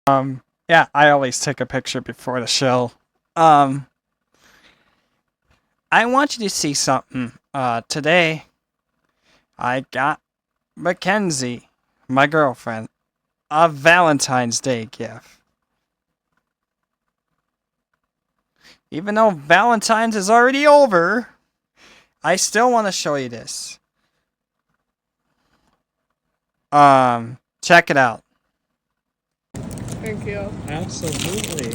Yeah, I always take a picture before the show. Um, I want you to see something. Today I got Mackenzie, my girlfriend, a Valentine's Day gift. Even though Valentine's is already over, I still want to show you this. Check it out. Thank you. Absolutely.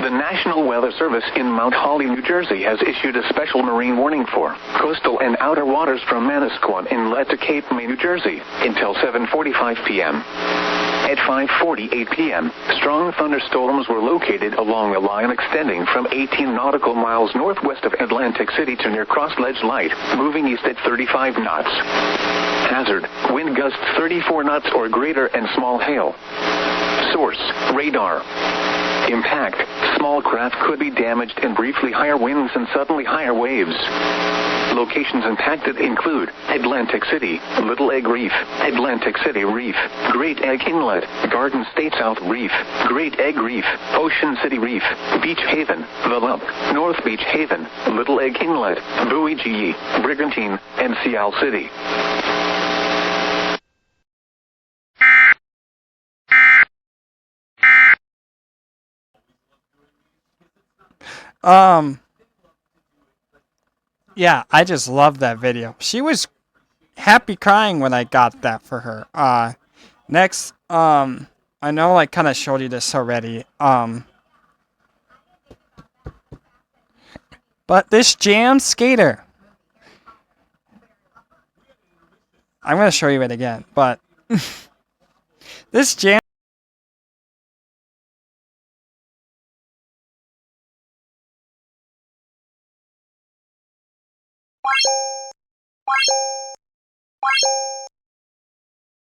The National Weather Service in Mount Holly, New Jersey has issued a special marine warning for coastal and outer waters from Manasquan Inlet to Cape May, New Jersey until 7:45 p.m. At 5:48 p.m., strong thunderstorms were located along a line extending from 18 nautical miles northwest of Atlantic City to near Cross Ledge Light, moving east at 35 knots. Hazard: wind gusts 34 knots or greater and small hail. Source: radar. Impact: small craft could be damaged and briefly higher winds and suddenly higher waves. Locations impacted include Atlantic City, Little Egg Reef, Atlantic City Reef, Great Egg Inlet, Garden State South Reef, Great Egg Reef, Ocean City Reef, Beach Haven, The Lump, North Beach Haven, Little Egg Inlet, Bowie GE, Brigantine, and Seal City. Yeah, I just love that video. She was happy crying when I got that for her. Next, I know I kind of showed you this already. But this Jam Skater, I'm gonna show you it again. But this Jam.